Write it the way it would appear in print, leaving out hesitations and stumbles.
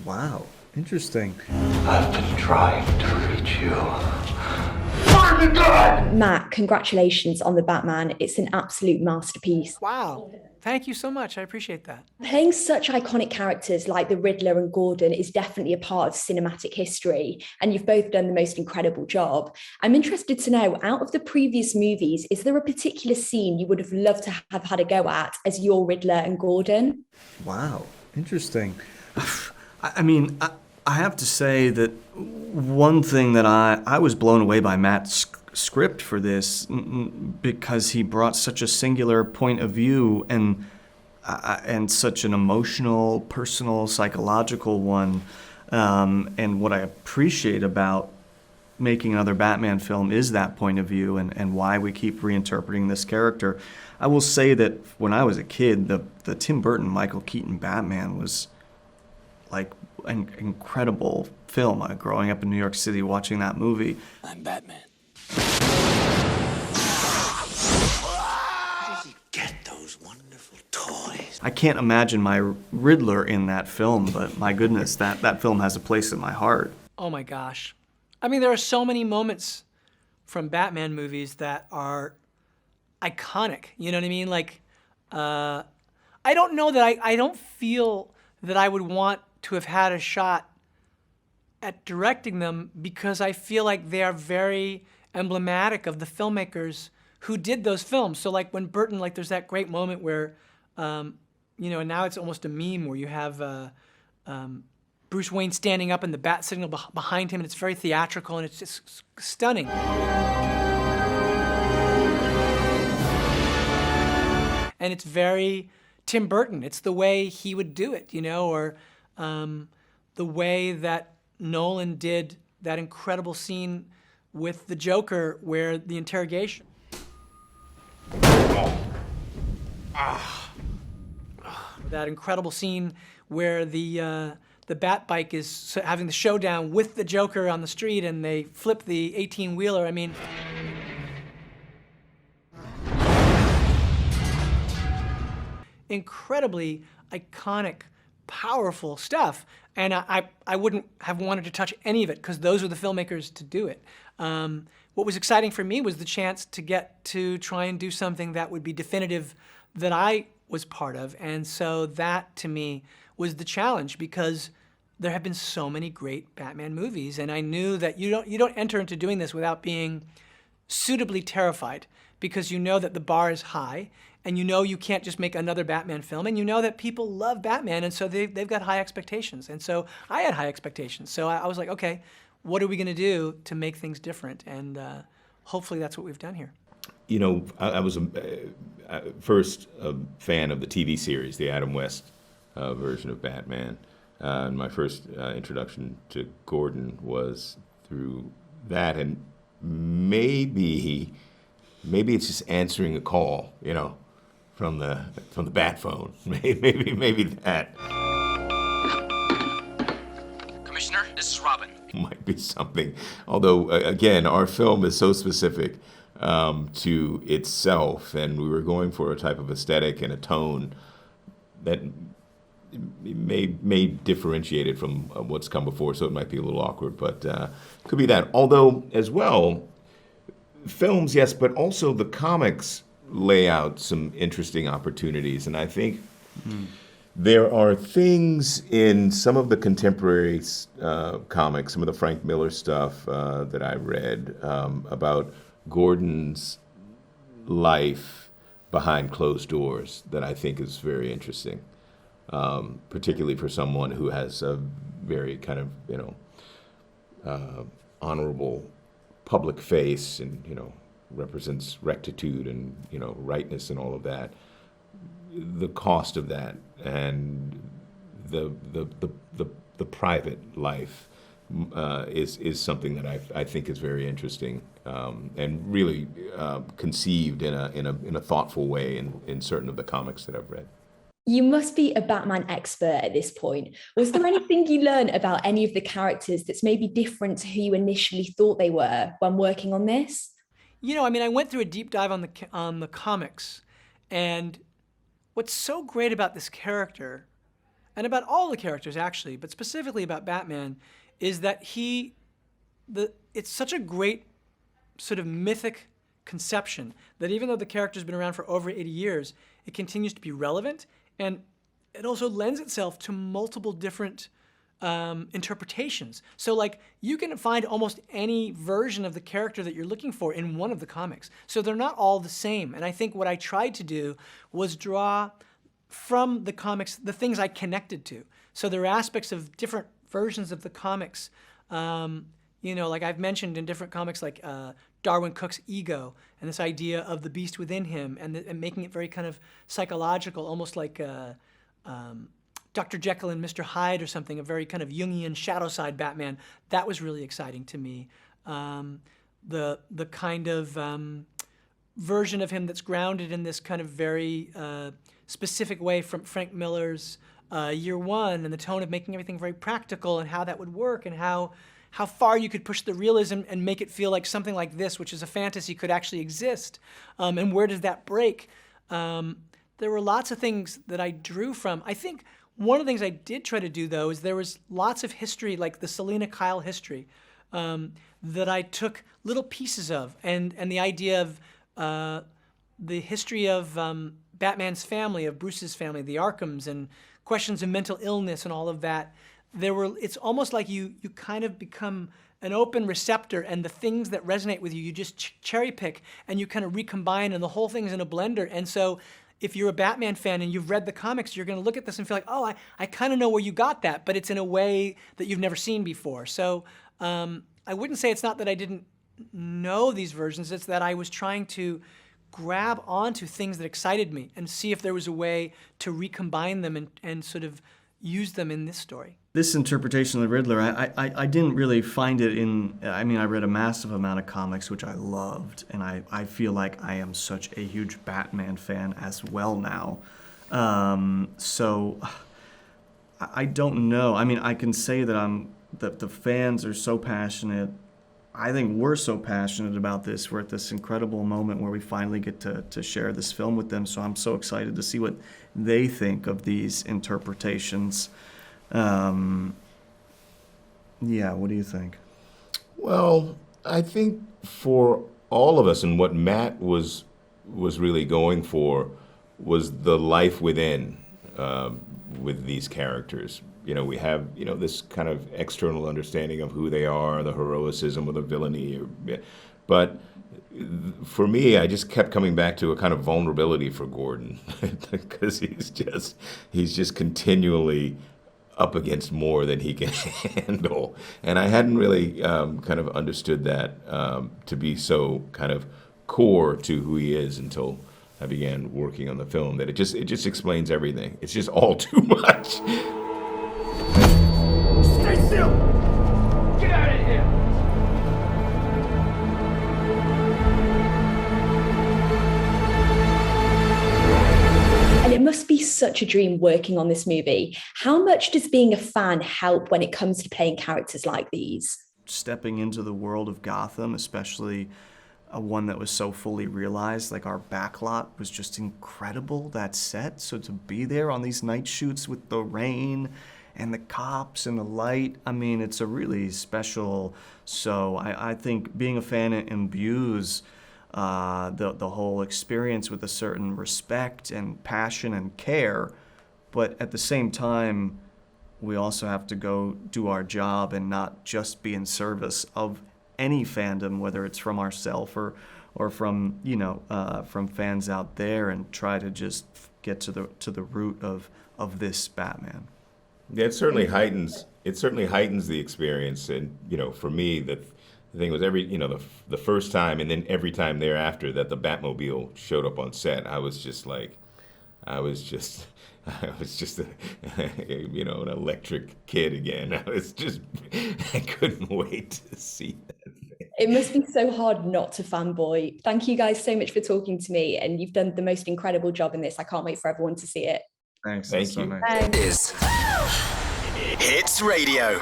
Wow, interesting. I've been trying to reach you. Find the God! Matt, congratulations on The Batman. It's an absolute masterpiece. Wow. Thank you so much. I appreciate that. Playing such iconic characters like the Riddler and Gordon is definitely a part of cinematic history, and you've both done the most incredible job. I'm interested to know, out of the previous movies, is there a particular scene you would have loved to have had a go at as your Riddler and Gordon? Wow, interesting. I have to say that one thing that I was blown away by Matt's script for this because he brought such a singular point of view and such an emotional, personal, psychological one. And what I appreciate about making another Batman film is that point of view and why we keep reinterpreting this character. I will say that when I was a kid, the Tim Burton Michael Keaton Batman was like an incredible film. Growing up in New York City watching that movie. I'm Batman. Get those wonderful toys. I can't imagine my Riddler in that film, but my goodness, that film has a place in my heart. Oh my gosh. I mean, there are so many moments from Batman movies that are iconic. You know what I mean? Like, I don't know that I don't feel that I would want to have had a shot at directing them because I feel like they are very emblematic of the filmmakers who did those films. So like when Burton, like there's that great moment where, you know, and now it's almost a meme where you have Bruce Wayne standing up and the bat signal behind him, and it's very theatrical and it's just stunning. And it's very Tim Burton. It's the way he would do it, you know, or the way that Nolan did that incredible scene with the Joker where the interrogation. That incredible scene where the Bat Bike is having the showdown with the Joker on the street and they flip the 18-wheeler. I mean, incredibly iconic, powerful stuff. And I wouldn't have wanted to touch any of it because those were the filmmakers to do it. What was exciting for me was the chance to get to try and do something that would be definitive that I was part of. And so that, to me, was the challenge because there have been so many great Batman movies. And I knew that you don't enter into doing this without being suitably terrified because you know that the bar is high and you know you can't just make another Batman film, and you know that people love Batman, and so they've got high expectations. And so I had high expectations. So I was like, okay, what are we going to do to make things different? And hopefully that's what we've done here. You know, I was first a fan of the TV series, the Adam West version of Batman. And my first introduction to Gordon was through that, and maybe it's just answering a call, you know, from the bat phone. Maybe that Commissioner, this is Robin. might be something. Although, again, our film is so specific to itself, and we were going for a type of aesthetic and a tone that may differentiate it from what's come before, so it might be a little awkward, but could be that. Although, as well, films, yes, but also the comics lay out some interesting opportunities, and I think there are things in some of the contemporary comics, some of the Frank Miller stuff that I read about Gordon's life behind closed doors that I think is very interesting, particularly for someone who has a very kind of, you know, honorable public face and, you know, represents rectitude and, you know, rightness and all of that. The cost of that and the private life is something that I think is very interesting and really conceived in a thoughtful way in certain of the comics that I've read. You must be a Batman expert at this point. Was there anything you learned about any of the characters that's maybe different to who you initially thought they were when working on this? You know, I mean, I went through a deep dive on the comics, and what's so great about this character, and about all the characters actually, but specifically about Batman, is that it's such a great sort of mythic conception that even though the character's been around for over 80 years, it continues to be relevant, and it also lends itself to multiple different interpretations. So like you can find almost any version of the character that you're looking for in one of the comics. So they're not all the same. And I think what I tried to do was draw from the comics the things I connected to. So there are aspects of different versions of the comics, like I've mentioned in different comics, like Darwin Cook's ego and this idea of the beast within him, and making it very kind of psychological, almost like Dr. Jekyll and Mr. Hyde or something, a very kind of Jungian shadow side Batman. That was really exciting to me. The kind of version of him that's grounded in this kind of very specific way from Frank Miller's Year One, and the tone of making everything very practical and how that would work, and how far you could push the realism and make it feel like something like this, which is a fantasy, could actually exist, and where does that break? There were lots of things that I drew from. I think one of the things I did try to do, though, is there was lots of history, like the Selina Kyle history, that I took little pieces of, and the idea of the history of Batman's family, of Bruce's family, the Arkhams, and questions of mental illness and all of that. It's almost like you kind of become an open receptor, and the things that resonate with you, you just cherry pick and you kind of recombine, and the whole thing's in a blender. And so if you're a Batman fan and you've read the comics, you're going to look at this and feel like, oh, I kind of know where you got that, but it's in a way that you've never seen before. So I wouldn't say it's not that I didn't know these versions, it's that I was trying to grab onto things that excited me and see if there was a way to recombine them and sort of use them in this story. This interpretation of the Riddler, I didn't really find it in, I read a massive amount of comics, which I loved, and I feel like I am such a huge Batman fan as well now. So I don't know. I can say that the fans are so passionate. I think we're so passionate about this. We're at this incredible moment where we finally get to share this film with them. So I'm so excited to see what they think of these interpretations. What do you think? Well, I think for all of us, and what Matt was really going for was the life within with these characters. We have, this kind of external understanding of who they are, the heroicism or the villainy. But for me, I just kept coming back to a kind of vulnerability for Gordon because he's just continually up against more than he can handle. And I hadn't really kind of understood that to be so kind of core to who he is until I began working on the film, that it just explains everything. It's just all too much. Stay still! Get out of here! And it must be such a dream working on this movie. How much does being a fan help when it comes to playing characters like these? Stepping into the world of Gotham, especially one that was so fully realized, like our backlot was just incredible, that set. So to be there on these night shoots with the rain and the cops and the light, it's a really special. So I think being a fan imbues the whole experience with a certain respect and passion and care, but at the same time, we also have to go do our job and not just be in service of any fandom, whether it's from ourselves or from from fans out there, and try to just get to the root of this Batman. Yeah, it certainly heightens the experience, and for me the thing was the first time and then every time thereafter that the Batmobile showed up on set, I was just an electric kid again. I couldn't wait to see that thing. It must be so hard not to fanboy. Thank you guys so much for talking to me, and you've done the most incredible job in this. I can't wait for everyone to see it. Thanks. Thank That's so you. nice. Hits Radio.